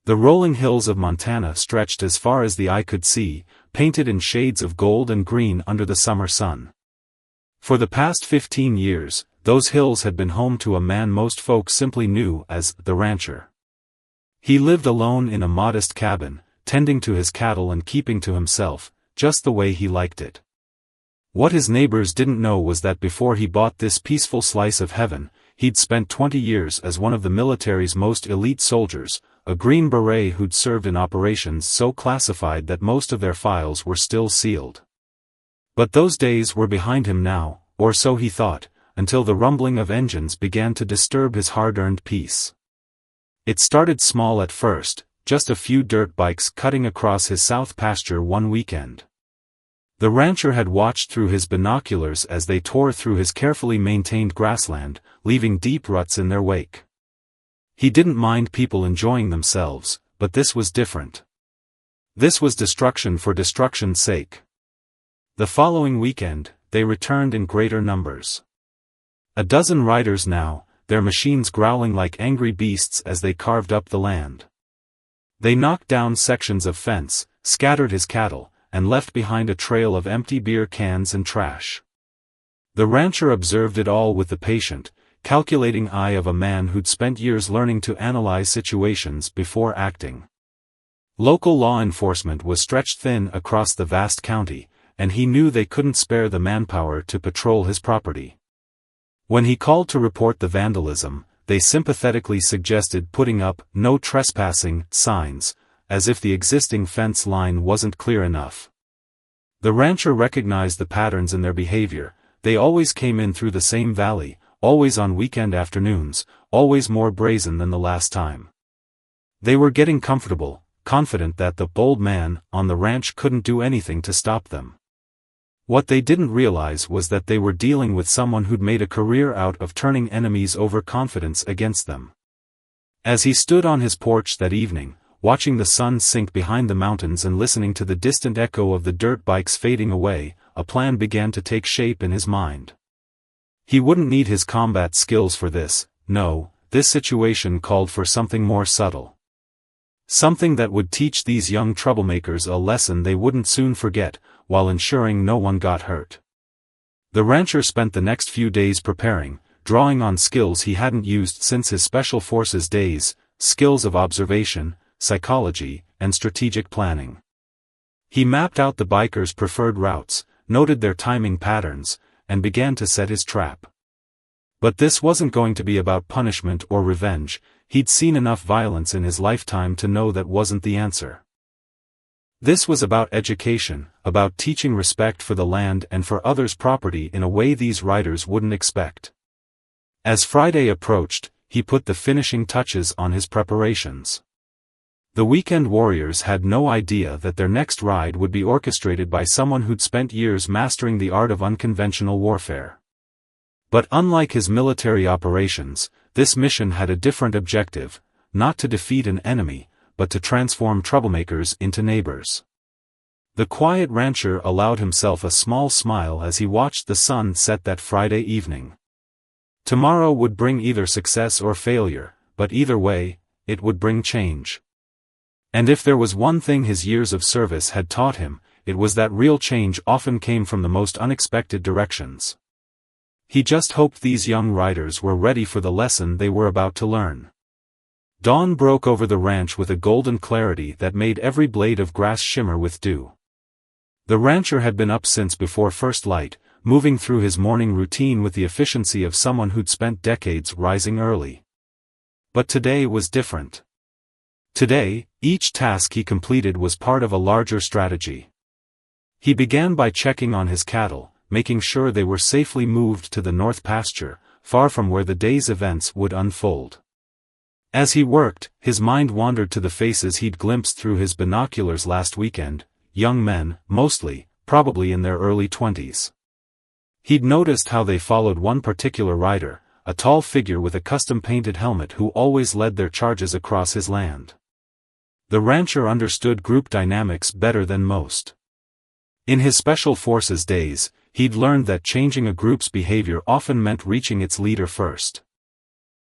The rolling hills of Montana stretched as far as the eye could see, painted in shades of gold and green under the summer sun. For the past 15 years, those hills had been home to a man most folks simply knew as the rancher. He lived alone in a modest cabin, tending to his cattle and keeping to himself, just the way he liked it. What his neighbors didn't know was that before he bought this peaceful slice of heaven, he'd spent 20 years as one of the military's most elite soldiers, a Green Beret who'd served in operations so classified that most of their files were still sealed. But those days were behind him now, or so he thought, until the rumbling of engines began to disturb his hard-earned peace. It started small at first, just a few dirt bikes cutting across his south pasture one weekend. The rancher had watched through his binoculars as they tore through his carefully maintained grassland, leaving deep ruts in their wake. He didn't mind people enjoying themselves, but this was different. This was destruction for destruction's sake. The following weekend, they returned in greater numbers. A dozen riders now, their machines growling like angry beasts as they carved up the land. They knocked down sections of fence, scattered his cattle, and left behind a trail of empty beer cans and trash. The rancher observed it all with the patient, calculating eye of a man who'd spent years learning to analyze situations before acting. Local law enforcement was stretched thin across the vast county, and he knew they couldn't spare the manpower to patrol his property. When he called to report the vandalism, they sympathetically suggested putting up "no trespassing" signs, as if the existing fence line wasn't clear enough. The rancher recognized the patterns in their behavior. They always came in through the same valley, always on weekend afternoons, always more brazen than the last time. They were getting comfortable, confident that the bold man on the ranch couldn't do anything to stop them. What they didn't realize was that they were dealing with someone who'd made a career out of turning enemies' overconfidence against them. As he stood on his porch that evening, watching the sun sink behind the mountains and listening to the distant echo of the dirt bikes fading away, a plan began to take shape in his mind. He wouldn't need his combat skills for this. No, this situation called for something more subtle. Something that would teach these young troublemakers a lesson they wouldn't soon forget, while ensuring no one got hurt. The rancher spent the next few days preparing, drawing on skills he hadn't used since his Special Forces days, skills of observation, psychology, and strategic planning. He mapped out the bikers' preferred routes, noted their timing patterns, and began to set his trap. But this wasn't going to be about punishment or revenge. He'd seen enough violence in his lifetime to know that wasn't the answer. This was about education, about teaching respect for the land and for others' property in a way these riders wouldn't expect. As Friday approached, he put the finishing touches on his preparations. The weekend warriors had no idea that their next ride would be orchestrated by someone who'd spent years mastering the art of unconventional warfare. But unlike his military operations, this mission had a different objective, not to defeat an enemy, but to transform troublemakers into neighbors. The quiet rancher allowed himself a small smile as he watched the sun set that Friday evening. Tomorrow would bring either success or failure, but either way, it would bring change. And if there was one thing his years of service had taught him, it was that real change often came from the most unexpected directions. He just hoped these young riders were ready for the lesson they were about to learn. Dawn broke over the ranch with a golden clarity that made every blade of grass shimmer with dew. The rancher had been up since before first light, moving through his morning routine with the efficiency of someone who'd spent decades rising early. But today was different. Today, each task he completed was part of a larger strategy. He began by checking on his cattle, making sure they were safely moved to the north pasture, far from where the day's events would unfold. As he worked, his mind wandered to the faces he'd glimpsed through his binoculars last weekend, young men, mostly, probably in their early 20s. He'd noticed how they followed one particular rider, a tall figure with a custom-painted helmet who always led their charges across his land. The rancher understood group dynamics better than most. In his Special Forces days, he'd learned that changing a group's behavior often meant reaching its leader first.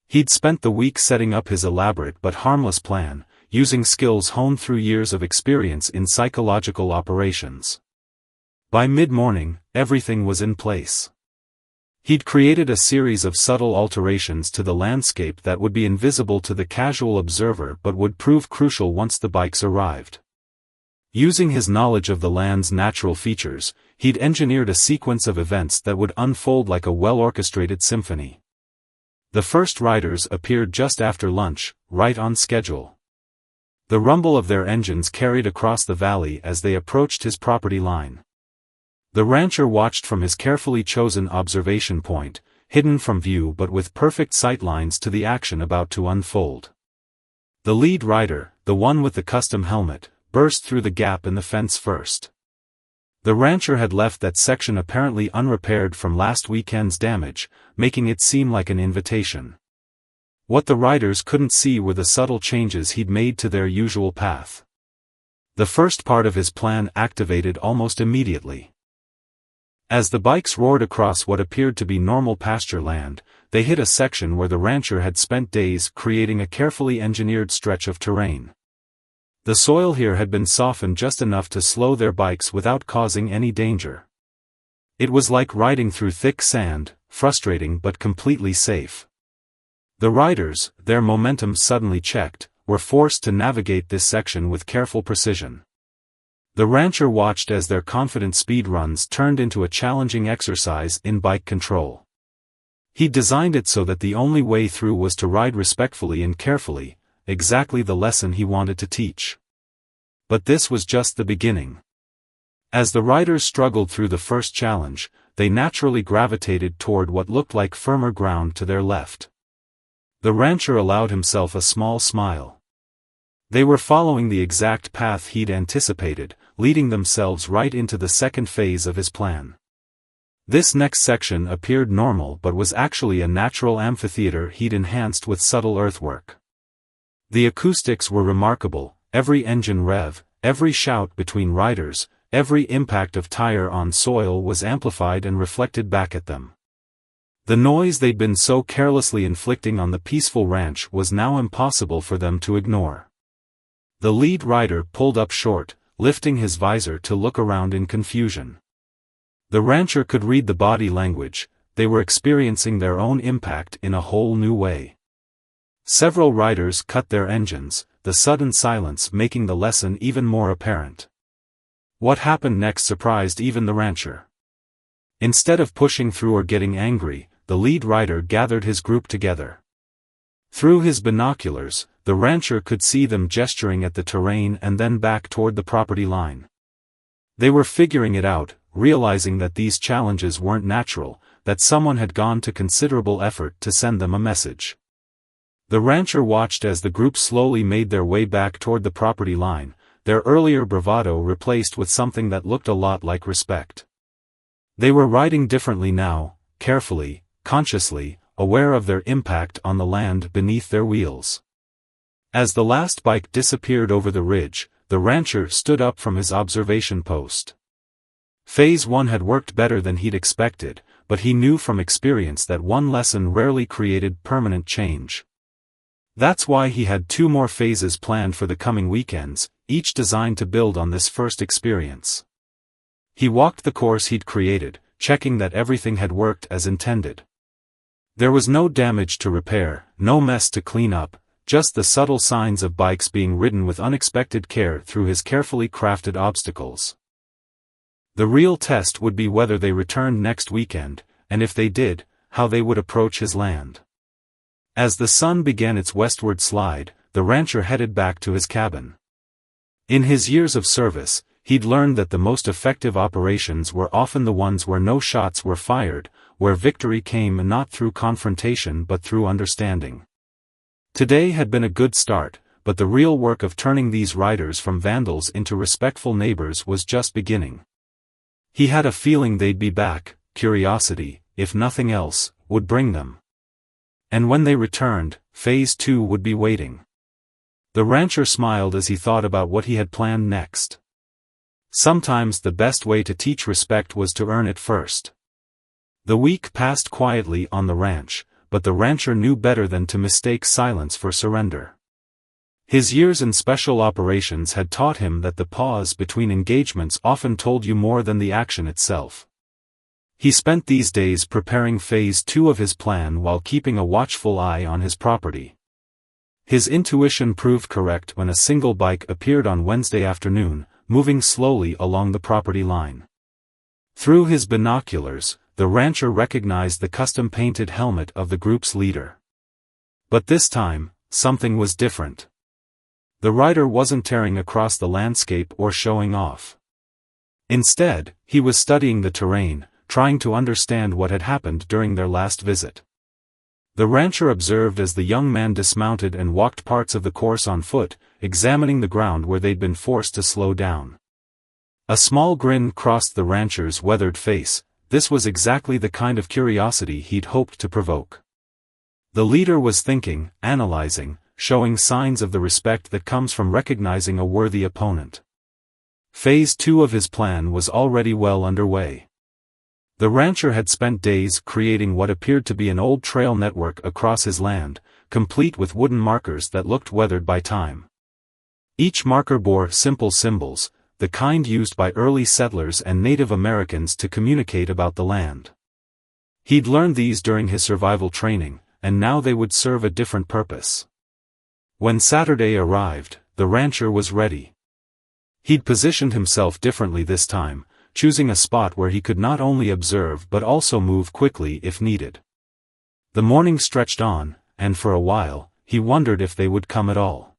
He'd spent the week setting up his elaborate but harmless plan, using skills honed through years of experience in psychological operations. By mid-morning, everything was in place. He'd created a series of subtle alterations to the landscape that would be invisible to the casual observer but would prove crucial once the bikes arrived. Using his knowledge of the land's natural features, he'd engineered a sequence of events that would unfold like a well-orchestrated symphony. The first riders appeared just after lunch, right on schedule. The rumble of their engines carried across the valley as they approached his property line. The rancher watched from his carefully chosen observation point, hidden from view but with perfect sightlines to the action about to unfold. The lead rider, the one with the custom helmet, burst through the gap in the fence first. The rancher had left that section apparently unrepaired from last weekend's damage, making it seem like an invitation. What the riders couldn't see were the subtle changes he'd made to their usual path. The first part of his plan activated almost immediately. As the bikes roared across what appeared to be normal pasture land, they hit a section where the rancher had spent days creating a carefully engineered stretch of terrain. The soil here had been softened just enough to slow their bikes without causing any danger. It was like riding through thick sand, frustrating but completely safe. The riders, their momentum suddenly checked, were forced to navigate this section with careful precision. The rancher watched as their confident speed runs turned into a challenging exercise in bike control. He designed it so that the only way through was to ride respectfully and carefully, exactly the lesson he wanted to teach. But this was just the beginning. As the riders struggled through the first challenge, they naturally gravitated toward what looked like firmer ground to their left. The rancher allowed himself a small smile. They were following the exact path he'd anticipated, leading themselves right into the second phase of his plan. This next section appeared normal but was actually a natural amphitheater he'd enhanced with subtle earthwork. The acoustics were remarkable, every engine rev, every shout between riders, every impact of tire on soil was amplified and reflected back at them. The noise they'd been so carelessly inflicting on the peaceful ranch was now impossible for them to ignore. The lead rider pulled up short, lifting his visor to look around in confusion. The rancher could read the body language, they were experiencing their own impact in a whole new way. Several riders cut their engines, the sudden silence making the lesson even more apparent. What happened next surprised even the rancher. Instead of pushing through or getting angry, the lead rider gathered his group together. Through his binoculars, the rancher could see them gesturing at the terrain and then back toward the property line. They were figuring it out, realizing that these challenges weren't natural, that someone had gone to considerable effort to send them a message. The rancher watched as the group slowly made their way back toward the property line, their earlier bravado replaced with something that looked a lot like respect. They were riding differently now, carefully, consciously, aware of their impact on the land beneath their wheels. As the last bike disappeared over the ridge, the rancher stood up from his observation post. Phase 1 had worked better than he'd expected, but he knew from experience that one lesson rarely created permanent change. That's why he had 2 more phases planned for the coming weekends, each designed to build on this first experience. He walked the course he'd created, checking that everything had worked as intended. There was no damage to repair, no mess to clean up, just the subtle signs of bikes being ridden with unexpected care through his carefully crafted obstacles. The real test would be whether they returned next weekend, and if they did, how they would approach his land. As the sun began its westward slide, the rancher headed back to his cabin. In his years of service, he'd learned that the most effective operations were often the ones where no shots were fired, where victory came not through confrontation but through understanding. Today had been a good start, but the real work of turning these riders from vandals into respectful neighbors was just beginning. He had a feeling they'd be back, curiosity, if nothing else, would bring them. And when they returned, Phase 2 would be waiting. The rancher smiled as he thought about what he had planned next. Sometimes the best way to teach respect was to earn it first. The week passed quietly on the ranch, but the rancher knew better than to mistake silence for surrender. His years in special operations had taught him that the pause between engagements often told you more than the action itself. He spent these days preparing phase 2 of his plan while keeping a watchful eye on his property. His intuition proved correct when a single bike appeared on Wednesday afternoon, moving slowly along the property line. Through his binoculars, the rancher recognized the custom-painted helmet of the group's leader. But this time, something was different. The rider wasn't tearing across the landscape or showing off. Instead, he was studying the terrain, trying to understand what had happened during their last visit. The rancher observed as the young man dismounted and walked parts of the course on foot, examining the ground where they'd been forced to slow down. A small grin crossed the rancher's weathered face. This was exactly the kind of curiosity he'd hoped to provoke. The leader was thinking, analyzing, showing signs of the respect that comes from recognizing a worthy opponent. Phase 2 of his plan was already well underway. The rancher had spent days creating what appeared to be an old trail network across his land, complete with wooden markers that looked weathered by time. Each marker bore simple symbols, the kind used by early settlers and Native Americans to communicate about the land. He'd learned these during his survival training, and now they would serve a different purpose. When Saturday arrived, the rancher was ready. He'd positioned himself differently this time, choosing a spot where he could not only observe but also move quickly if needed. The morning stretched on, and for a while, he wondered if they would come at all.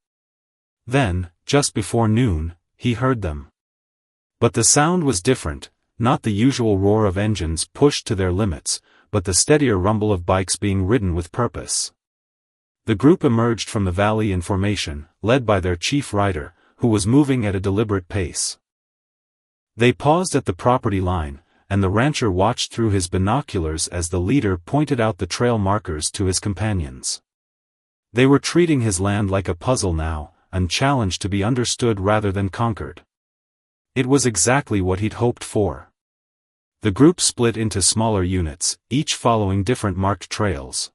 Then, just before noon, he heard them. But the sound was different, not the usual roar of engines pushed to their limits, but the steadier rumble of bikes being ridden with purpose. The group emerged from the valley in formation, led by their chief rider, who was moving at a deliberate pace. They paused at the property line, and the rancher watched through his binoculars as the leader pointed out the trail markers to his companions. They were treating his land like a puzzle now, a challenge to be understood rather than conquered. It was exactly what he'd hoped for. The group split into smaller units, each following different marked trails.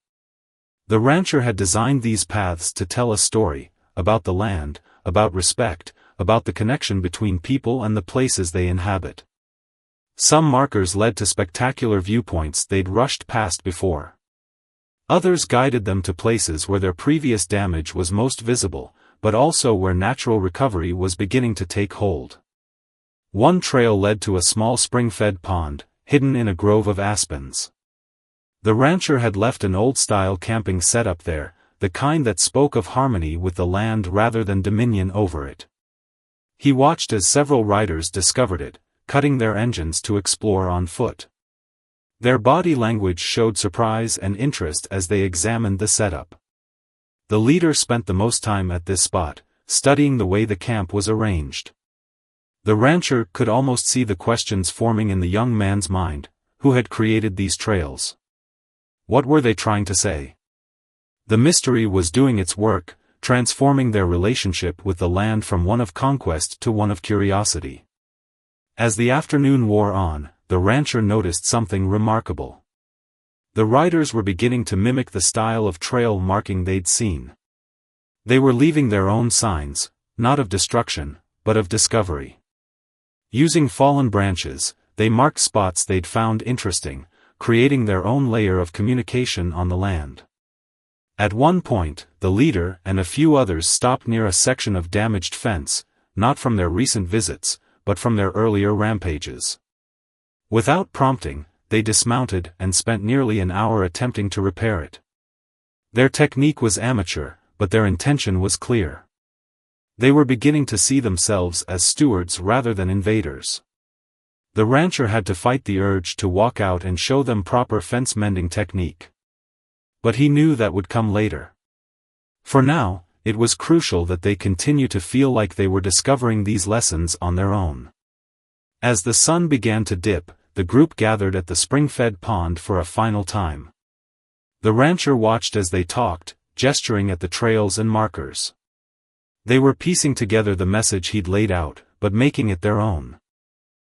The rancher had designed these paths to tell a story, about the land, about respect, about the connection between people and the places they inhabit. Some markers led to spectacular viewpoints they'd rushed past before. Others guided them to places where their previous damage was most visible, but also where natural recovery was beginning to take hold. One trail led to a small spring-fed pond, hidden in a grove of aspens. The rancher had left an old-style camping setup there, the kind that spoke of harmony with the land rather than dominion over it. He watched as several riders discovered it, cutting their engines to explore on foot. Their body language showed surprise and interest as they examined the setup. The leader spent the most time at this spot, studying the way the camp was arranged. The rancher could almost see the questions forming in the young man's mind: who had created these trails? What were they trying to say? The mystery was doing its work, transforming their relationship with the land from one of conquest to one of curiosity. As the afternoon wore on, the rancher noticed something remarkable. The riders were beginning to mimic the style of trail marking they'd seen. They were leaving their own signs, not of destruction, but of discovery. Using fallen branches, they marked spots they'd found interesting, creating their own layer of communication on the land. At one point, the leader and a few others stopped near a section of damaged fence, not from their recent visits, but from their earlier rampages. Without prompting, they dismounted and spent nearly an hour attempting to repair it. Their technique was amateur, but their intention was clear. They were beginning to see themselves as stewards rather than invaders. The rancher had to fight the urge to walk out and show them proper fence-mending technique. But he knew that would come later. For now, it was crucial that they continue to feel like they were discovering these lessons on their own. As the sun began to dip, the group gathered at the spring-fed pond for a final time. The rancher watched as they talked, gesturing at the trails and markers. They were piecing together the message he'd laid out, but making it their own.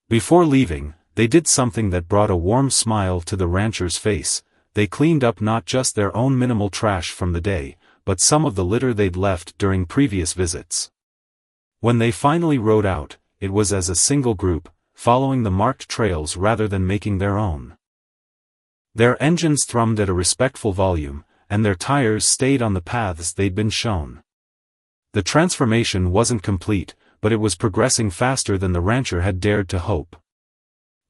Before leaving, they did something that brought a warm smile to the rancher's face. They cleaned up not just their own minimal trash from the day, but some of the litter they'd left during previous visits. When they finally rode out, it was as a single group, following the marked trails rather than making their own. Their engines thrummed at a respectful volume, and their tires stayed on the paths they'd been shown. The transformation wasn't complete, but it was progressing faster than the rancher had dared to hope.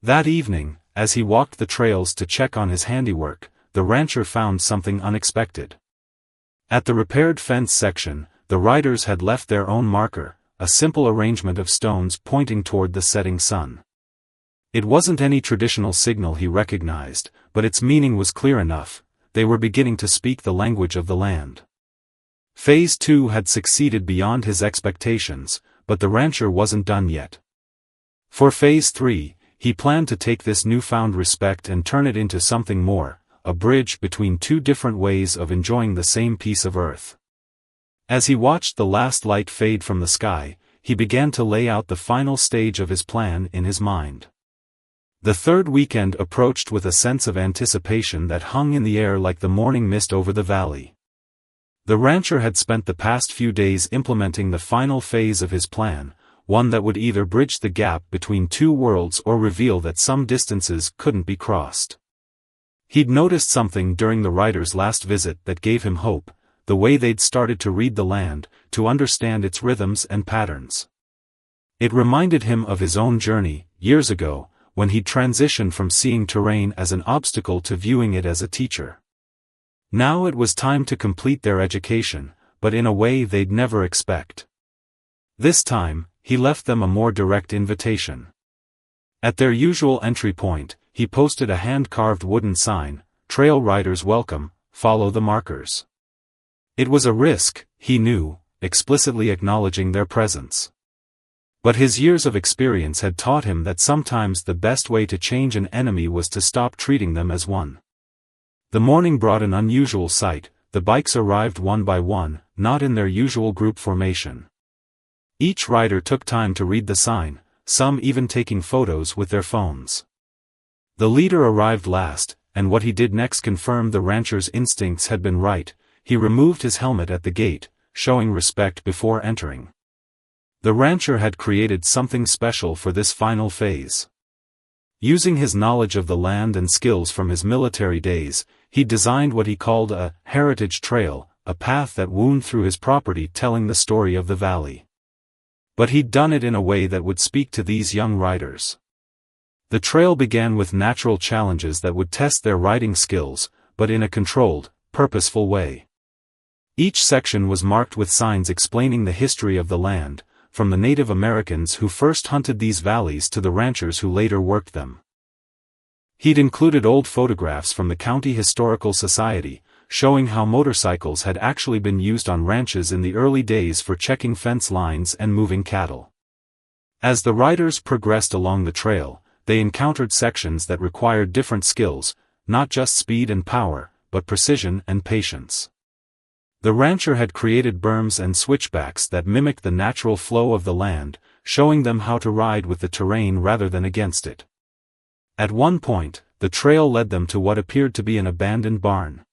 That evening, as he walked the trails to check on his handiwork, the rancher found something unexpected. At the repaired fence section, the riders had left their own marker, a simple arrangement of stones pointing toward the setting sun. It wasn't any traditional signal he recognized, but its meaning was clear enough: they were beginning to speak the language of the land. Phase 2 had succeeded beyond his expectations, but the rancher wasn't done yet. For Phase 3, he planned to take this newfound respect and turn it into something more, a bridge between two different ways of enjoying the same piece of earth. As he watched the last light fade from the sky, he began to lay out the final stage of his plan in his mind. The third weekend approached with a sense of anticipation that hung in the air like the morning mist over the valley. The rancher had spent the past few days implementing the final phase of his plan, one that would either bridge the gap between two worlds or reveal that some distances couldn't be crossed. He'd noticed something during the riders' last visit that gave him hope: the way they'd started to read the land, to understand its rhythms and patterns. It reminded him of his own journey, years ago, when he'd transitioned from seeing terrain as an obstacle to viewing it as a teacher. Now it was time to complete their education, but in a way they'd never expect. This time, he left them a more direct invitation. At their usual entry point, he posted a hand-carved wooden sign: "Trail Riders Welcome, follow the markers." It was a risk, he knew, explicitly acknowledging their presence. But his years of experience had taught him that sometimes the best way to change an enemy was to stop treating them as one. The morning brought an unusual sight: the bikes arrived one by one, not in their usual group formation. Each rider took time to read the sign, some even taking photos with their phones. The leader arrived last, and what he did next confirmed the rancher's instincts had been right. He removed his helmet at the gate, showing respect before entering. The rancher had created something special for this final phase. Using his knowledge of the land and skills from his military days, he designed what he called a heritage trail, a path that wound through his property telling the story of the valley. But he'd done it in a way that would speak to these young riders. The trail began with natural challenges that would test their riding skills, but in a controlled, purposeful way. Each section was marked with signs explaining the history of the land, from the Native Americans who first hunted these valleys to the ranchers who later worked them. He'd included old photographs from the County Historical Society, showing how motorcycles had actually been used on ranches in the early days for checking fence lines and moving cattle. As the riders progressed along the trail, they encountered sections that required different skills, not just speed and power, but precision and patience. The rancher had created berms and switchbacks that mimicked the natural flow of the land, showing them how to ride with the terrain rather than against it. At one point, the trail led them to what appeared to be an abandoned barn.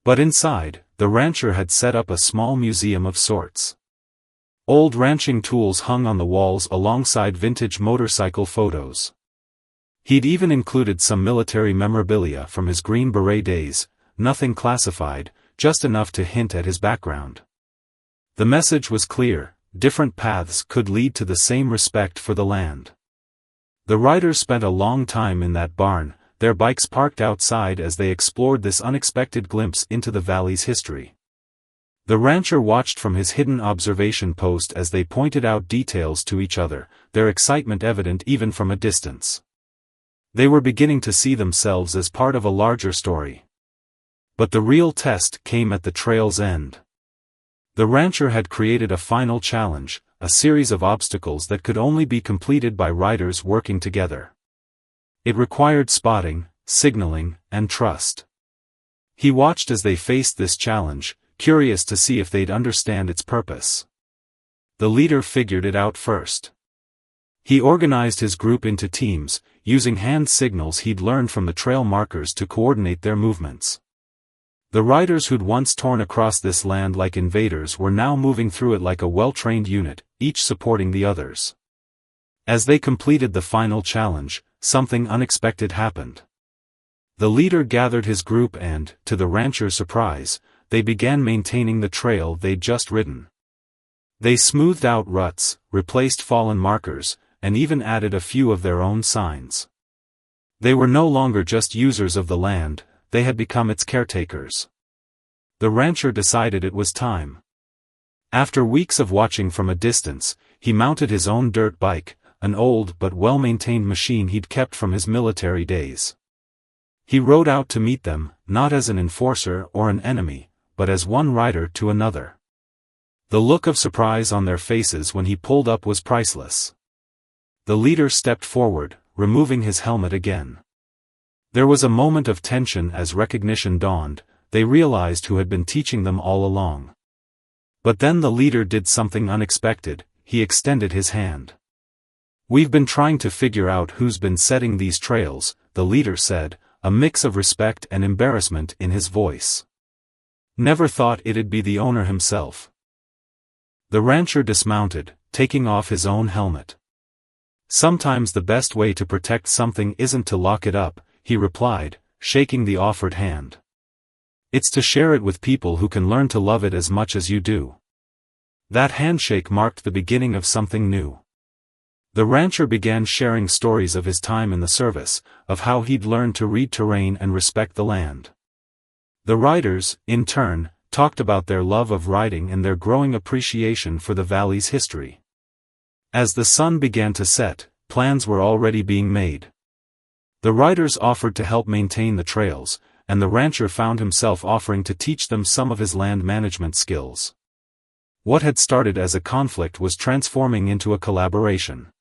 But inside, the rancher had set up a small museum of sorts. Old ranching tools hung on the walls alongside vintage motorcycle photos. He'd even included some military memorabilia from his Green Beret days, nothing classified, just enough to hint at his background. The message was clear: different paths could lead to the same respect for the land. The riders spent a long time in that barn, their bikes parked outside as they explored this unexpected glimpse into the valley's history. The rancher watched from his hidden observation post as they pointed out details to each other, their excitement evident even from a distance. They were beginning to see themselves as part of a larger story. But the real test came at the trail's end. The rancher had created a final challenge, a series of obstacles that could only be completed by riders working together. It required spotting, signaling, and trust. He watched as they faced this challenge, curious to see if they'd understand its purpose. The leader figured it out first. He organized his group into teams, using hand signals he'd learned from the trail markers to coordinate their movements. The riders who'd once torn across this land like invaders were now moving through it like a well-trained unit, each supporting the others. As they completed the final challenge, something unexpected happened. The leader gathered his group and, to the ranchers' surprise, they began maintaining the trail they'd just ridden. They smoothed out ruts, replaced fallen markers, and even added a few of their own signs. They were no longer just users of the land, they had become its caretakers. The rancher decided it was time. After weeks of watching from a distance, he mounted his own dirt bike, an old but well-maintained machine he'd kept from his military days. He rode out to meet them, not as an enforcer or an enemy, but as one rider to another. The look of surprise on their faces when he pulled up was priceless. The leader stepped forward, removing his helmet again. There was a moment of tension as recognition dawned. They realized who had been teaching them all along. But then the leader did something unexpected. He extended his hand. "We've been trying to figure out who's been setting these trails," the leader said, a mix of respect and embarrassment in his voice. "Never thought it'd be the owner himself." The rancher dismounted, taking off his own helmet. "Sometimes the best way to protect something isn't to lock it up," he replied, shaking the offered hand. "It's to share it with people who can learn to love it as much as you do." That handshake marked the beginning of something new. The rancher began sharing stories of his time in the service, of how he'd learned to read terrain and respect the land. The riders, in turn, talked about their love of riding and their growing appreciation for the valley's history. As the sun began to set, plans were already being made. The riders offered to help maintain the trails, and the rancher found himself offering to teach them some of his land management skills. What had started as a conflict was transforming into a collaboration.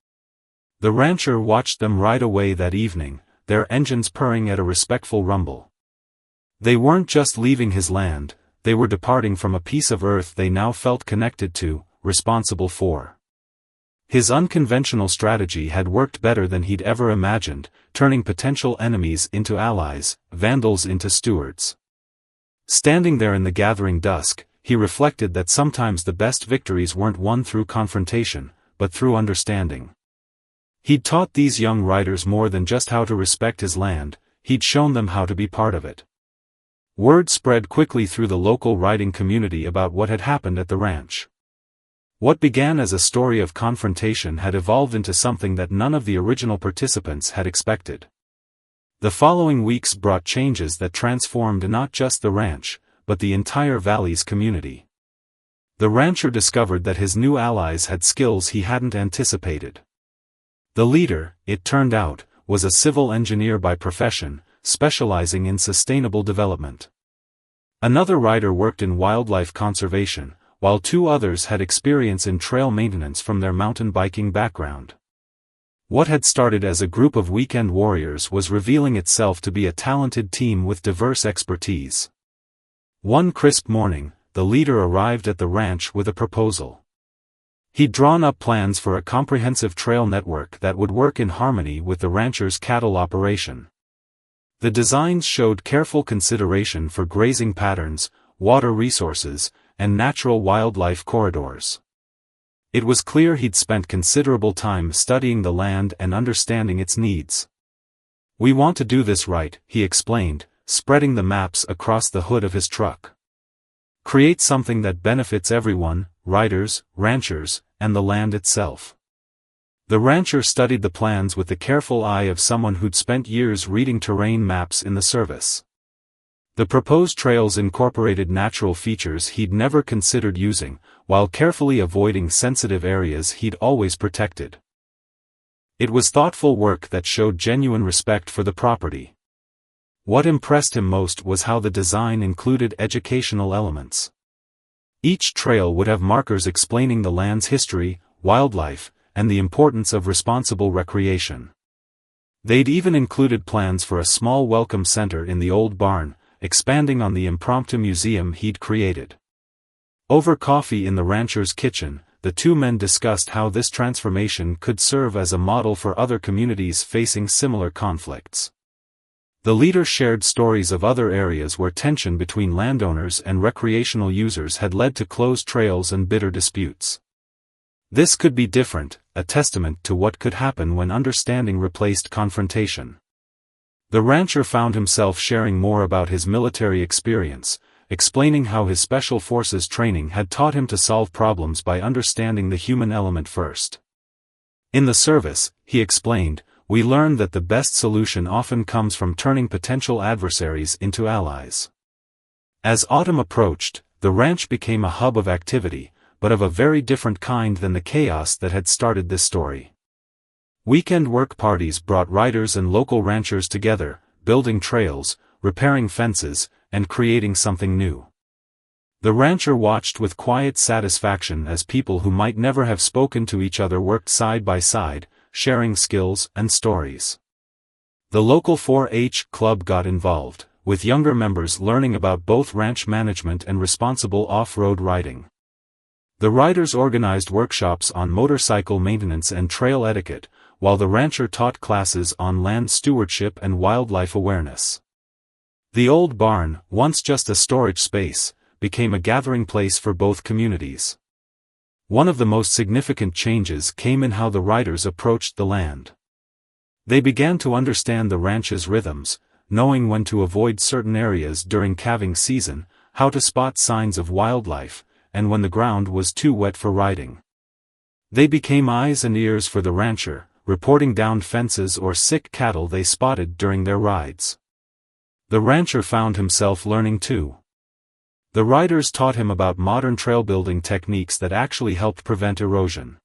The rancher watched them ride away that evening, their engines purring at a respectful rumble. They weren't just leaving his land, they were departing from a piece of earth they now felt connected to, responsible for. His unconventional strategy had worked better than he'd ever imagined, turning potential enemies into allies, vandals into stewards. Standing there in the gathering dusk, he reflected that sometimes the best victories weren't won through confrontation, but through understanding. He'd taught these young riders more than just how to respect his land, he'd shown them how to be part of it. Word spread quickly through the local riding community about what had happened at the ranch. What began as a story of confrontation had evolved into something that none of the original participants had expected. The following weeks brought changes that transformed not just the ranch, but the entire valley's community. The rancher discovered that his new allies had skills he hadn't anticipated. The leader, it turned out, was a civil engineer by profession, specializing in sustainable development. Another rider worked in wildlife conservation, while two others had experience in trail maintenance from their mountain biking background. What had started as a group of weekend warriors was revealing itself to be a talented team with diverse expertise. One crisp morning, the leader arrived at the ranch with a proposal. He'd drawn up plans for a comprehensive trail network that would work in harmony with the rancher's cattle operation. The designs showed careful consideration for grazing patterns, water resources, and natural wildlife corridors. It was clear he'd spent considerable time studying the land and understanding its needs. "We want to do this right," he explained, spreading the maps across the hood of his truck. "Create something that benefits everyone, riders, ranchers, and the land itself." The rancher studied the plans with the careful eye of someone who'd spent years reading terrain maps in the service. The proposed trails incorporated natural features he'd never considered using, while carefully avoiding sensitive areas he'd always protected. It was thoughtful work that showed genuine respect for the property. What impressed him most was how the design included educational elements. Each trail would have markers explaining the land's history, wildlife, and the importance of responsible recreation. They'd even included plans for a small welcome center in the old barn, expanding on the impromptu museum he'd created. Over coffee in the rancher's kitchen, the two men discussed how this transformation could serve as a model for other communities facing similar conflicts. The leader shared stories of other areas where tension between landowners and recreational users had led to closed trails and bitter disputes. This could be different, a testament to what could happen when understanding replaced confrontation. The rancher found himself sharing more about his military experience, explaining how his special forces training had taught him to solve problems by understanding the human element first. In the service, he explained, we learned that the best solution often comes from turning potential adversaries into allies. As autumn approached, the ranch became a hub of activity, but of a very different kind than the chaos that had started this story. Weekend work parties brought riders and local ranchers together, building trails, repairing fences, and creating something new. The rancher watched with quiet satisfaction as people who might never have spoken to each other worked side by side, sharing skills and stories. The local 4-H club got involved, with younger members learning about both ranch management and responsible off-road riding. The riders organized workshops on motorcycle maintenance and trail etiquette, while the rancher taught classes on land stewardship and wildlife awareness. The old barn, once just a storage space, became a gathering place for both communities. One of the most significant changes came in how the riders approached the land. They began to understand the ranch's rhythms, knowing when to avoid certain areas during calving season, how to spot signs of wildlife, and when the ground was too wet for riding. They became eyes and ears for the rancher, reporting downed fences or sick cattle they spotted during their rides. The rancher found himself learning too. The riders taught him about modern trail building techniques that actually helped prevent erosion.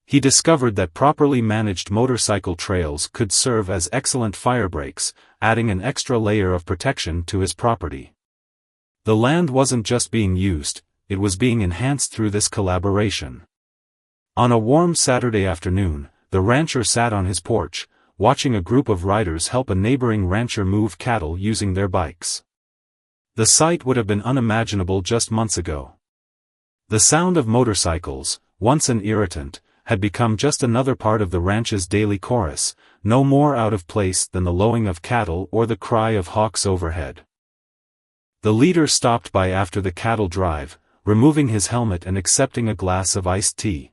He discovered that properly managed motorcycle trails could serve as excellent fire breaks, adding an extra layer of protection to his property. The land wasn't just being used, it was being enhanced through this collaboration. On a warm Saturday afternoon, the rancher sat on his porch, watching a group of riders help a neighboring rancher move cattle using their bikes. The sight would have been unimaginable just months ago. The sound of motorcycles, once an irritant, had become just another part of the ranch's daily chorus, no more out of place than the lowing of cattle or the cry of hawks overhead. The leader stopped by after the cattle drive, removing his helmet and accepting a glass of iced tea.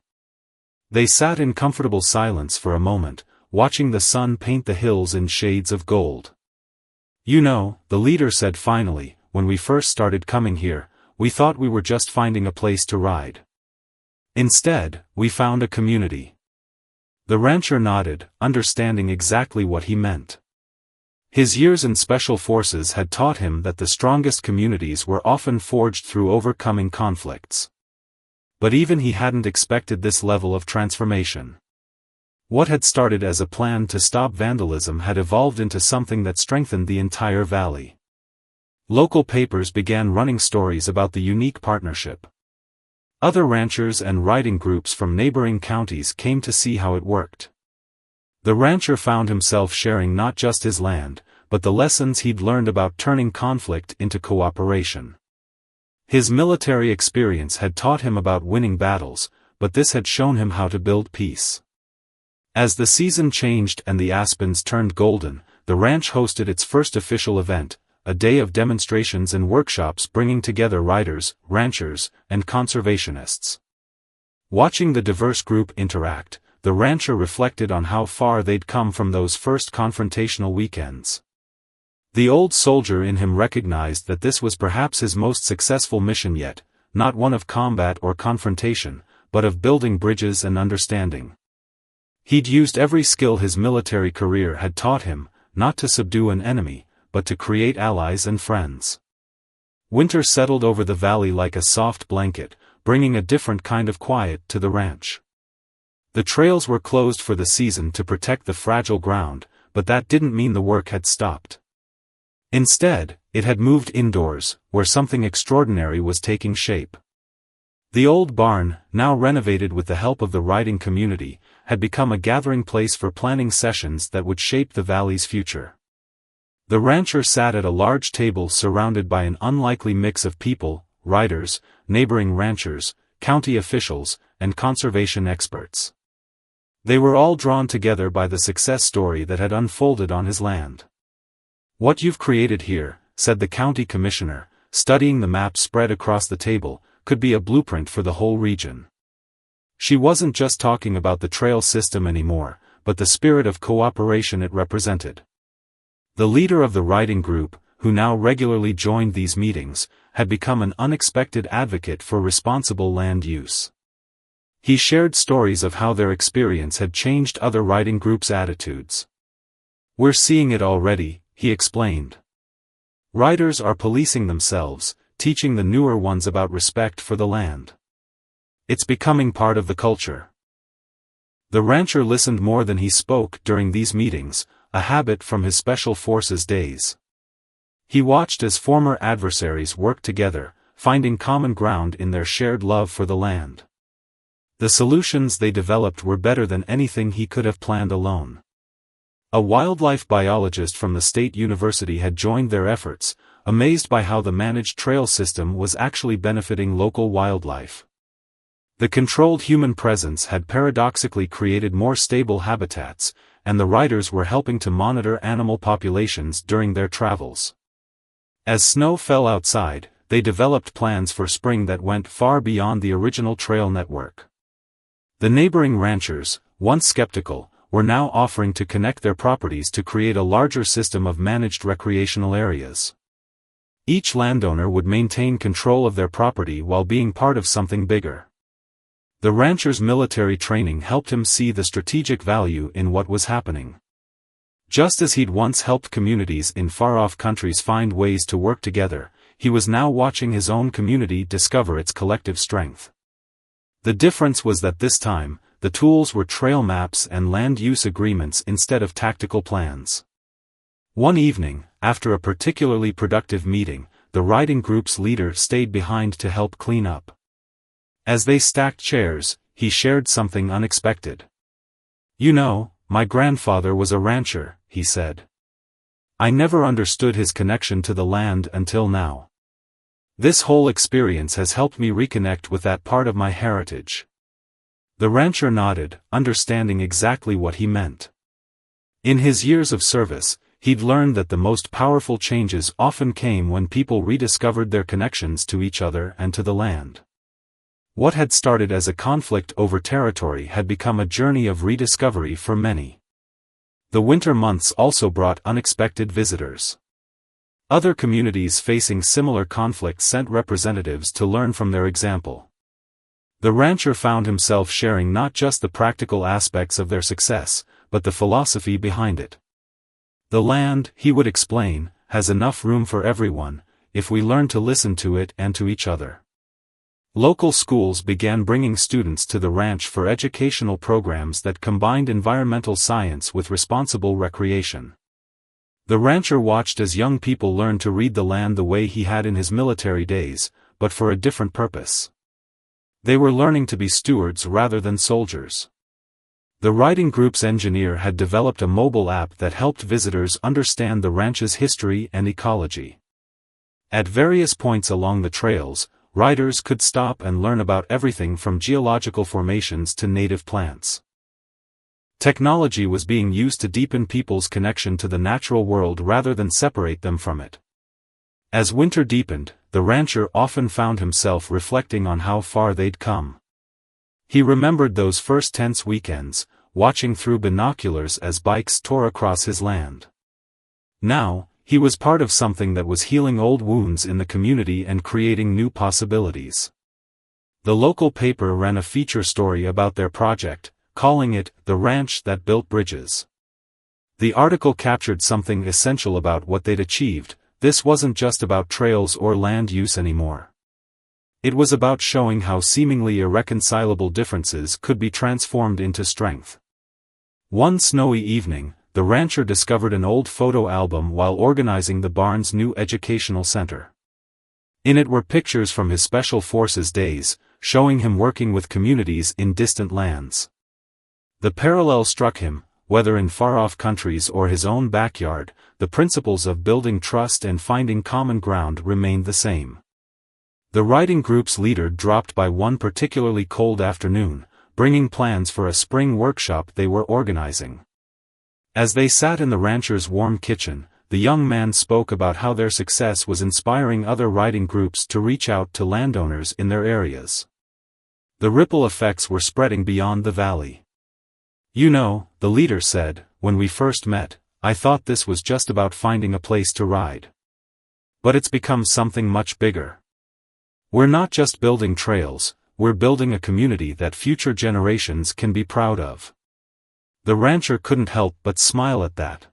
They sat in comfortable silence for a moment, watching the sun paint the hills in shades of gold. You know, the leader said finally, when we first started coming here, we thought we were just finding a place to ride. Instead, we found a community. The rancher nodded, understanding exactly what he meant. His years in special forces had taught him that the strongest communities were often forged through overcoming conflicts. But even he hadn't expected this level of transformation. What had started as a plan to stop vandalism had evolved into something that strengthened the entire valley. Local papers began running stories about the unique partnership. Other ranchers and riding groups from neighboring counties came to see how it worked. The rancher found himself sharing not just his land, but the lessons he'd learned about turning conflict into cooperation. His military experience had taught him about winning battles, but this had shown him how to build peace. As the season changed and the aspens turned golden, the ranch hosted its first official event, a day of demonstrations and workshops bringing together riders, ranchers, and conservationists. Watching the diverse group interact, the rancher reflected on how far they'd come from those first confrontational weekends. The old soldier in him recognized that this was perhaps his most successful mission yet, not one of combat or confrontation, but of building bridges and understanding. He'd used every skill his military career had taught him, not to subdue an enemy, but to create allies and friends. Winter settled over the valley like a soft blanket, bringing a different kind of quiet to the ranch. The trails were closed for the season to protect the fragile ground, but that didn't mean the work had stopped. Instead, it had moved indoors, where something extraordinary was taking shape. The old barn, now renovated with the help of the riding community, had become a gathering place for planning sessions that would shape the valley's future. The rancher sat at a large table surrounded by an unlikely mix of people, riders, neighboring ranchers, county officials, and conservation experts. They were all drawn together by the success story that had unfolded on his land. "What you've created here," said the county commissioner, studying the map spread across the table, "could be a blueprint for the whole region." She wasn't just talking about the trail system anymore, but the spirit of cooperation it represented. The leader of the riding group, who now regularly joined these meetings, had become an unexpected advocate for responsible land use. He shared stories of how their experience had changed other riding groups' attitudes. "We're seeing it already," he explained. "Riders are policing themselves, teaching the newer ones about respect for the land. It's becoming part of the culture." The rancher listened more than he spoke during these meetings, a habit from his special forces days. He watched as former adversaries worked together, finding common ground in their shared love for the land. The solutions they developed were better than anything he could have planned alone. A wildlife biologist from the state university had joined their efforts, amazed by how the managed trail system was actually benefiting local wildlife. The controlled human presence had paradoxically created more stable habitats, and the riders were helping to monitor animal populations during their travels. As snow fell outside, they developed plans for spring that went far beyond the original trail network. The neighboring ranchers, once skeptical, were now offering to connect their properties to create a larger system of managed recreational areas. Each landowner would maintain control of their property while being part of something bigger. The rancher's military training helped him see the strategic value in what was happening. Just as he'd once helped communities in far-off countries find ways to work together, he was now watching his own community discover its collective strength. The difference was that this time, the tools were trail maps and land use agreements instead of tactical plans. One evening, after a particularly productive meeting, the riding group's leader stayed behind to help clean up. As they stacked chairs, he shared something unexpected. "You know, my grandfather was a rancher," he said. "I never understood his connection to the land until now. This whole experience has helped me reconnect with that part of my heritage." The rancher nodded, understanding exactly what he meant. In his years of service, he'd learned that the most powerful changes often came when people rediscovered their connections to each other and to the land. What had started as a conflict over territory had become a journey of rediscovery for many. The winter months also brought unexpected visitors. Other communities facing similar conflicts sent representatives to learn from their example. The rancher found himself sharing not just the practical aspects of their success, but the philosophy behind it. "The land," he would explain, "has enough room for everyone, if we learn to listen to it and to each other." Local schools began bringing students to the ranch for educational programs that combined environmental science with responsible recreation. The rancher watched as young people learned to read the land the way he had in his military days, but for a different purpose. They were learning to be stewards rather than soldiers. The riding group's engineer had developed a mobile app that helped visitors understand the ranch's history and ecology. At various points along the trails, riders could stop and learn about everything from geological formations to native plants. Technology was being used to deepen people's connection to the natural world rather than separate them from it. As winter deepened, the rancher often found himself reflecting on how far they'd come. He remembered those first tense weekends, watching through binoculars as bikes tore across his land. Now, he was part of something that was healing old wounds in the community and creating new possibilities. The local paper ran a feature story about their project, calling it "The Ranch That Built Bridges." The article captured something essential about what they'd achieved. This wasn't just about trails or land use anymore. It was about showing how seemingly irreconcilable differences could be transformed into strength. One snowy evening, the rancher discovered an old photo album while organizing the barn's new educational center. In it were pictures from his special forces days, showing him working with communities in distant lands. The parallel struck him, whether in far-off countries or his own backyard, the principles of building trust and finding common ground remained the same. The riding group's leader dropped by one particularly cold afternoon, bringing plans for a spring workshop they were organizing. As they sat in the rancher's warm kitchen, the young man spoke about how their success was inspiring other riding groups to reach out to landowners in their areas. The ripple effects were spreading beyond the valley. "You know," the leader said, "when we first met, I thought this was just about finding a place to ride. But it's become something much bigger. We're not just building trails, we're building a community that future generations can be proud of." The rancher couldn't help but smile at that.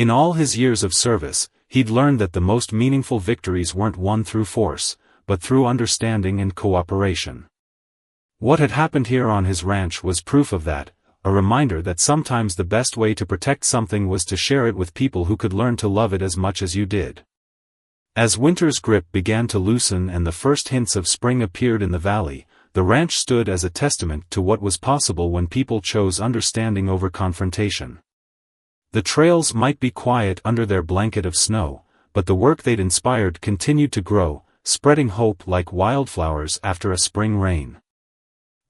In all his years of service, he'd learned that the most meaningful victories weren't won through force, but through understanding and cooperation. What had happened here on his ranch was proof of that, a reminder that sometimes the best way to protect something was to share it with people who could learn to love it as much as you did. As winter's grip began to loosen and the first hints of spring appeared in the valley, the ranch stood as a testament to what was possible when people chose understanding over confrontation. The trails might be quiet under their blanket of snow, but the work they'd inspired continued to grow, spreading hope like wildflowers after a spring rain.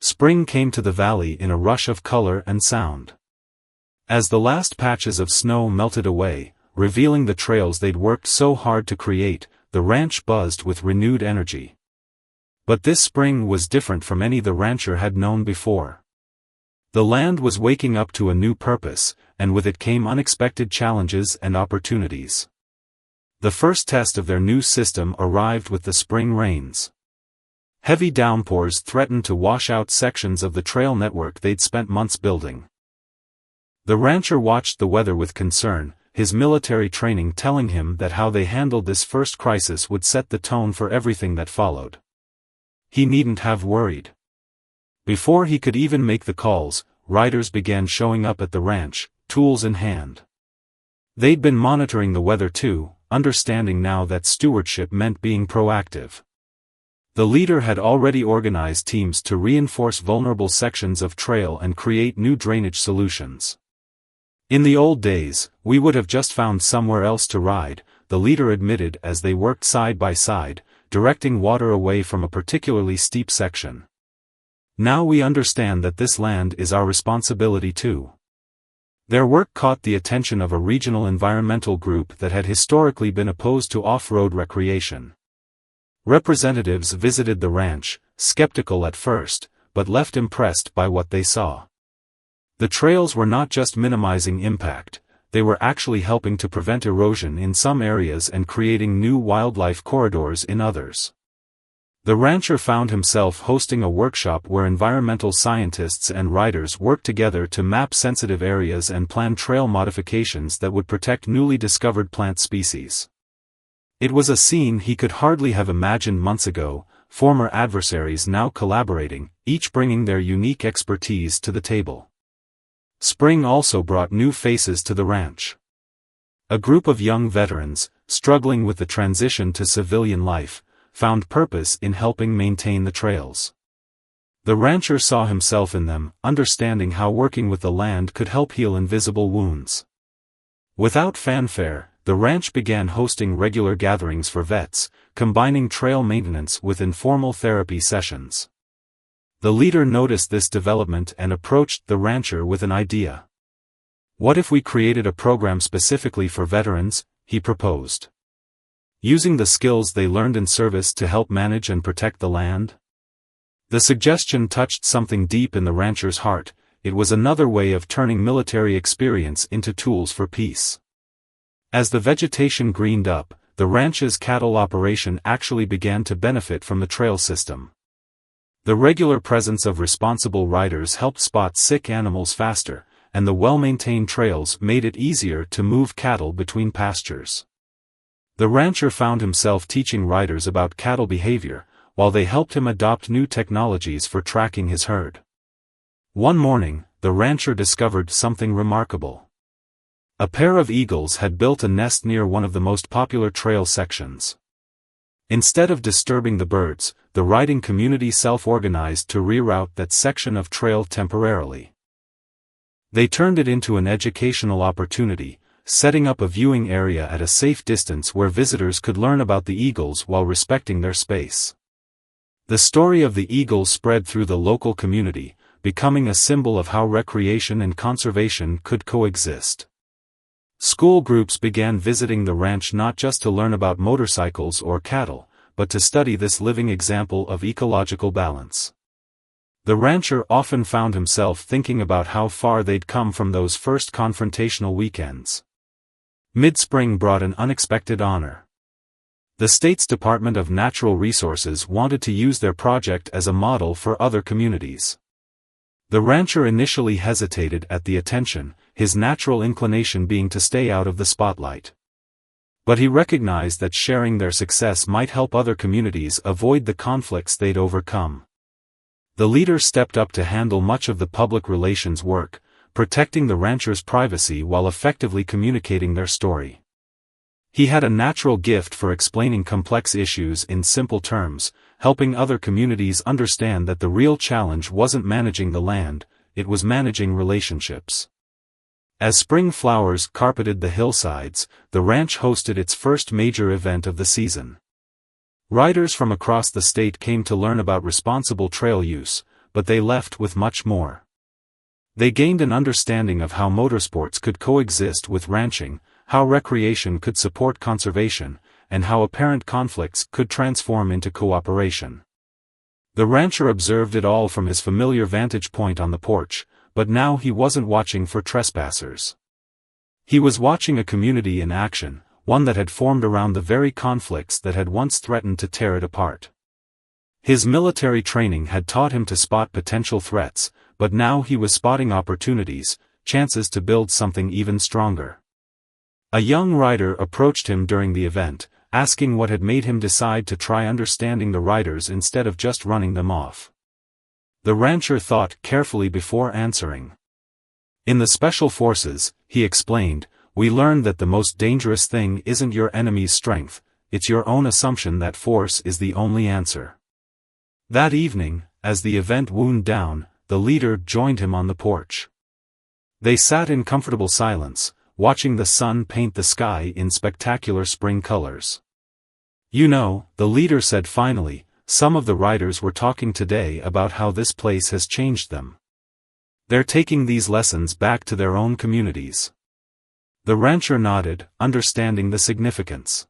Spring came to the valley in a rush of color and sound. As the last patches of snow melted away, revealing the trails they'd worked so hard to create, the ranch buzzed with renewed energy. But this spring was different from any the rancher had known before. The land was waking up to a new purpose, and with it came unexpected challenges and opportunities. The first test of their new system arrived with the spring rains. Heavy downpours threatened to wash out sections of the trail network they'd spent months building. The rancher watched the weather with concern, his military training telling him that how they handled this first crisis would set the tone for everything that followed. He needn't have worried. Before he could even make the calls, riders began showing up at the ranch, tools in hand. They'd been monitoring the weather too, understanding now that stewardship meant being proactive. The leader had already organized teams to reinforce vulnerable sections of trail and create new drainage solutions. "In the old days, we would have just found somewhere else to ride," the leader admitted as they worked side by side, directing water away from a particularly steep section. "Now we understand that this land is our responsibility too." Their work caught the attention of a regional environmental group that had historically been opposed to off-road recreation. Representatives visited the ranch, skeptical at first, but left impressed by what they saw. The trails were not just minimizing impact, they were actually helping to prevent erosion in some areas and creating new wildlife corridors in others. The rancher found himself hosting a workshop where environmental scientists and riders worked together to map sensitive areas and plan trail modifications that would protect newly discovered plant species. It was a scene he could hardly have imagined months ago, former adversaries now collaborating, each bringing their unique expertise to the table. Spring also brought new faces to the ranch. A group of young veterans, struggling with the transition to civilian life, found purpose in helping maintain the trails. The rancher saw himself in them, understanding how working with the land could help heal invisible wounds. Without fanfare, the ranch began hosting regular gatherings for vets, combining trail maintenance with informal therapy sessions. The leader noticed this development and approached the rancher with an idea. "What if we created a program specifically for veterans?" he proposed. "Using the skills they learned in service to help manage and protect the land?" The suggestion touched something deep in the rancher's heart. It was another way of turning military experience into tools for peace. As the vegetation greened up, the ranch's cattle operation actually began to benefit from the trail system. The regular presence of responsible riders helped spot sick animals faster, and the well-maintained trails made it easier to move cattle between pastures. The rancher found himself teaching riders about cattle behavior, while they helped him adopt new technologies for tracking his herd. One morning, the rancher discovered something remarkable. A pair of eagles had built a nest near one of the most popular trail sections. Instead of disturbing the birds, the riding community self-organized to reroute that section of trail temporarily. They turned it into an educational opportunity, setting up a viewing area at a safe distance where visitors could learn about the eagles while respecting their space. The story of the eagles spread through the local community, becoming a symbol of how recreation and conservation could coexist. School groups began visiting the ranch not just to learn about motorcycles or cattle, but to study this living example of ecological balance. The rancher often found himself thinking about how far they'd come from those first confrontational weekends. Mid-spring brought an unexpected honor. The state's Department of Natural Resources wanted to use their project as a model for other communities. The rancher initially hesitated at the attention, his natural inclination being to stay out of the spotlight. But he recognized that sharing their success might help other communities avoid the conflicts they'd overcome. The leader stepped up to handle much of the public relations work, protecting the rancher's privacy while effectively communicating their story. He had a natural gift for explaining complex issues in simple terms, helping other communities understand that the real challenge wasn't managing the land, it was managing relationships. As spring flowers carpeted the hillsides, the ranch hosted its first major event of the season. Riders from across the state came to learn about responsible trail use, but they left with much more. They gained an understanding of how motorsports could coexist with ranching, how recreation could support conservation, and how apparent conflicts could transform into cooperation. The rancher observed it all from his familiar vantage point on the porch, but now he wasn't watching for trespassers. He was watching a community in action, one that had formed around the very conflicts that had once threatened to tear it apart. His military training had taught him to spot potential threats, but now he was spotting opportunities, chances to build something even stronger. A young rider approached him during the event, asking what had made him decide to try understanding the riders instead of just running them off. The rancher thought carefully before answering. In the Special Forces, he explained, we learned that the most dangerous thing isn't your enemy's strength, it's your own assumption that force is the only answer. That evening, as the event wound down, the leader joined him on the porch. They sat in comfortable silence, watching the sun paint the sky in spectacular spring colors. You know, the leader said finally, some of the riders were talking today about how this place has changed them. They're taking these lessons back to their own communities. The rancher nodded, understanding the significance.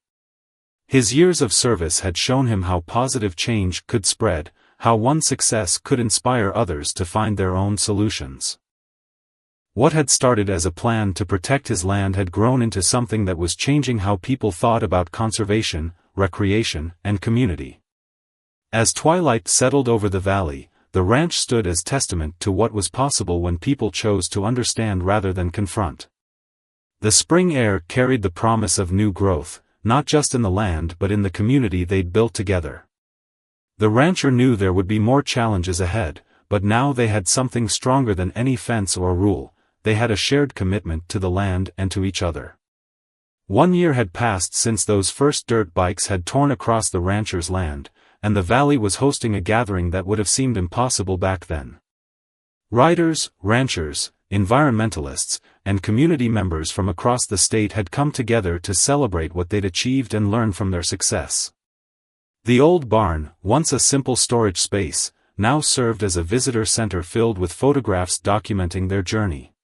His years of service had shown him how positive change could spread, how one success could inspire others to find their own solutions. What had started as a plan to protect his land had grown into something that was changing how people thought about conservation, recreation, and community. As twilight settled over the valley, the ranch stood as testament to what was possible when people chose to understand rather than confront. The spring air carried the promise of new growth, not just in the land but in the community they'd built together. The rancher knew there would be more challenges ahead, but now they had something stronger than any fence or rule. They had a shared commitment to the land and to each other. 1 year had passed since those first dirt bikes had torn across the rancher's land, and the valley was hosting a gathering that would have seemed impossible back then. Riders, ranchers, environmentalists, and community members from across the state had come together to celebrate what they'd achieved and learn from their success. The old barn, once a simple storage space, now served as a visitor center filled with photographs documenting their journey.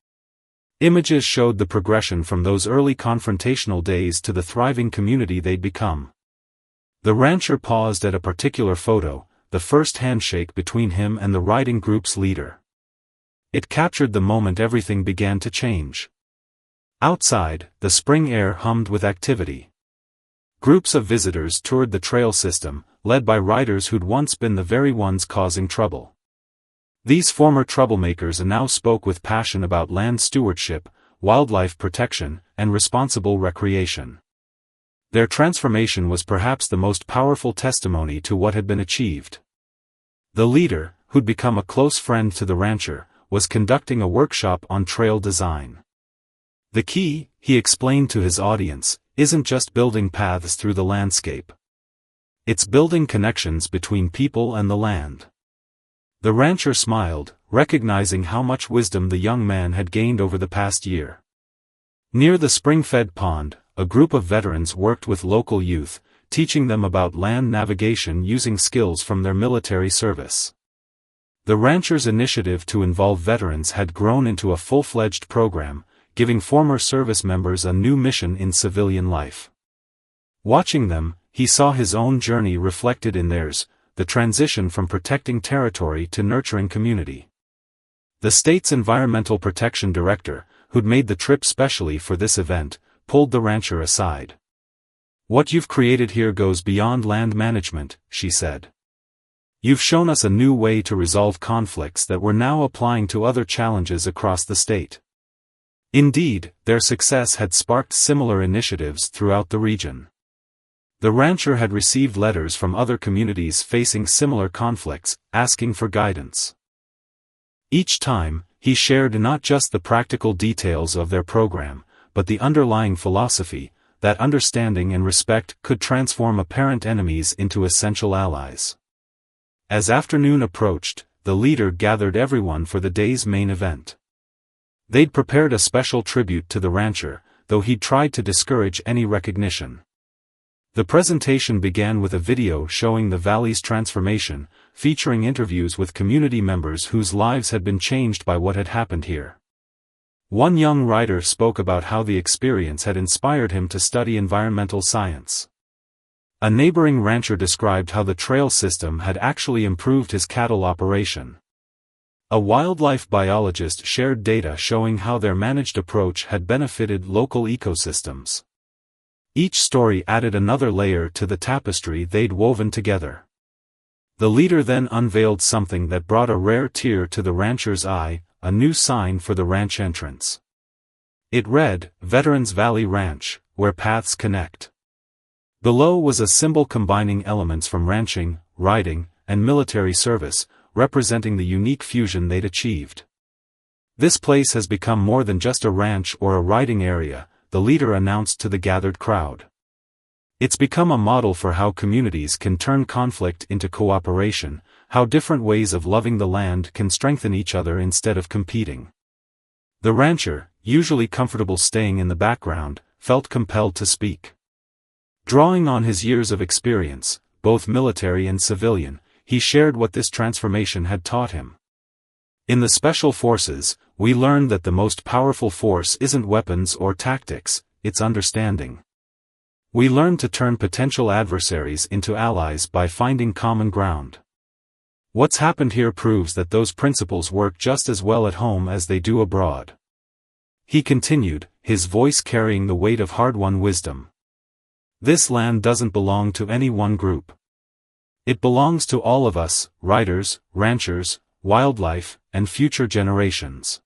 Images showed the progression from those early confrontational days to the thriving community they'd become. The rancher paused at a particular photo, the first handshake between him and the riding group's leader. It captured the moment everything began to change. Outside, the spring air hummed with activity. Groups of visitors toured the trail system, led by riders who'd once been the very ones causing trouble. These former troublemakers now spoke with passion about land stewardship, wildlife protection, and responsible recreation. Their transformation was perhaps the most powerful testimony to what had been achieved. The leader, who'd become a close friend to the rancher, was conducting a workshop on trail design. The key, he explained to his audience, isn't just building paths through the landscape. It's building connections between people and the land. The rancher smiled, recognizing how much wisdom the young man had gained over the past year. Near the spring-fed pond, a group of veterans worked with local youth, teaching them about land navigation using skills from their military service. The rancher's initiative to involve veterans had grown into a full-fledged program, giving former service members a new mission in civilian life. Watching them, he saw his own journey reflected in theirs, the transition from protecting territory to nurturing community. The state's environmental protection director, who'd made the trip specially for this event, pulled the rancher aside. "What you've created here goes beyond land management," she said. "You've shown us a new way to resolve conflicts that we're now applying to other challenges across the state." Indeed, their success had sparked similar initiatives throughout the region. The rancher had received letters from other communities facing similar conflicts, asking for guidance. Each time, he shared not just the practical details of their program, but the underlying philosophy, that understanding and respect could transform apparent enemies into essential allies. As afternoon approached, the leader gathered everyone for the day's main event. They'd prepared a special tribute to the rancher, though he'd tried to discourage any recognition. The presentation began with a video showing the valley's transformation, featuring interviews with community members whose lives had been changed by what had happened here. One young writer spoke about how the experience had inspired him to study environmental science. A neighboring rancher described how the trail system had actually improved his cattle operation. A wildlife biologist shared data showing how their managed approach had benefited local ecosystems. Each story added another layer to the tapestry they'd woven together. The leader then unveiled something that brought a rare tear to the rancher's eye, a new sign for the ranch entrance. It read, "Veterans Valley Ranch, where paths connect." Below was a symbol combining elements from ranching, riding, and military service, representing the unique fusion they'd achieved. "This place has become more than just a ranch or a riding area," the leader announced to the gathered crowd. "It's become a model for how communities can turn conflict into cooperation, how different ways of loving the land can strengthen each other instead of competing." The rancher, usually comfortable staying in the background, felt compelled to speak. Drawing on his years of experience, both military and civilian, he shared what this transformation had taught him. "In the Special Forces, we learned that the most powerful force isn't weapons or tactics, it's understanding. We learned to turn potential adversaries into allies by finding common ground. What's happened here proves that those principles work just as well at home as they do abroad." He continued, his voice carrying the weight of hard-won wisdom. "This land doesn't belong to any one group. It belongs to all of us, riders, ranchers, wildlife, and future generations.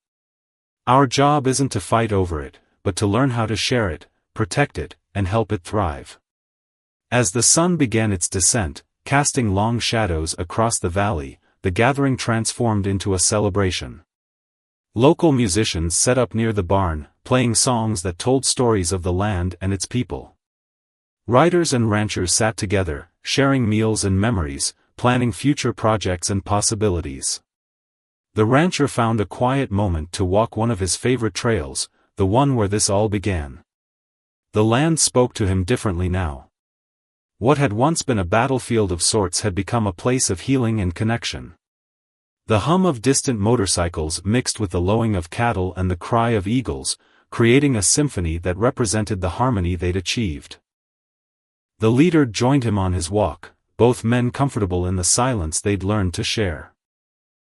Our job isn't to fight over it, but to learn how to share it, protect it, and help it thrive." As the sun began its descent, casting long shadows across the valley, the gathering transformed into a celebration. Local musicians set up near the barn, playing songs that told stories of the land and its people. Riders and ranchers sat together, sharing meals and memories, planning future projects and possibilities. The rancher found a quiet moment to walk one of his favorite trails, the one where this all began. The land spoke to him differently now. What had once been a battlefield of sorts had become a place of healing and connection. The hum of distant motorcycles mixed with the lowing of cattle and the cry of eagles, creating a symphony that represented the harmony they'd achieved. The leader joined him on his walk, both men comfortable in the silence they'd learned to share.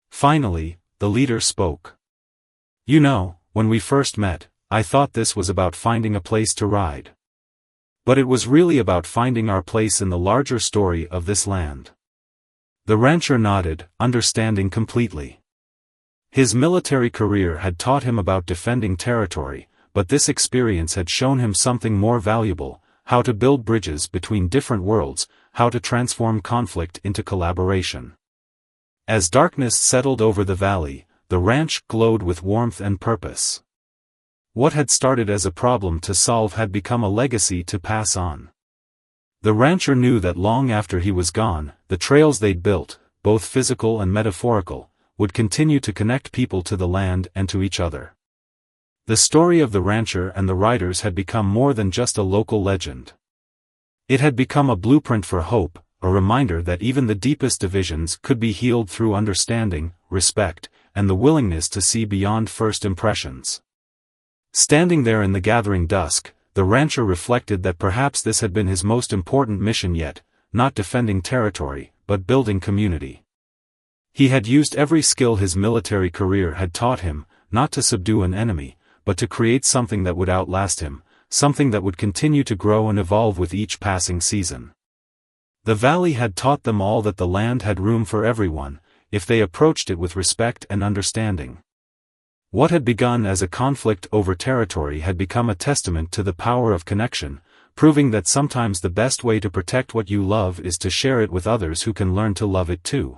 Finally, the leader spoke. "You know, when we first met, I thought this was about finding a place to ride. But it was really about finding our place in the larger story of this land." The rancher nodded, understanding completely. His military career had taught him about defending territory, but this experience had shown him something more valuable: how to build bridges between different worlds, how to transform conflict into collaboration. As darkness settled over the valley, the ranch glowed with warmth and purpose. What had started as a problem to solve had become a legacy to pass on. The rancher knew that long after he was gone, the trails they'd built, both physical and metaphorical, would continue to connect people to the land and to each other. The story of the rancher and the riders had become more than just a local legend. It had become a blueprint for hope, a reminder that even the deepest divisions could be healed through understanding, respect, and the willingness to see beyond first impressions. Standing there in the gathering dusk, the rancher reflected that perhaps this had been his most important mission yet, not defending territory, but building community. He had used every skill his military career had taught him, not to subdue an enemy, but to create something that would outlast him, something that would continue to grow and evolve with each passing season. The valley had taught them all that the land had room for everyone, if they approached it with respect and understanding. What had begun as a conflict over territory had become a testament to the power of connection, proving that sometimes the best way to protect what you love is to share it with others who can learn to love it too.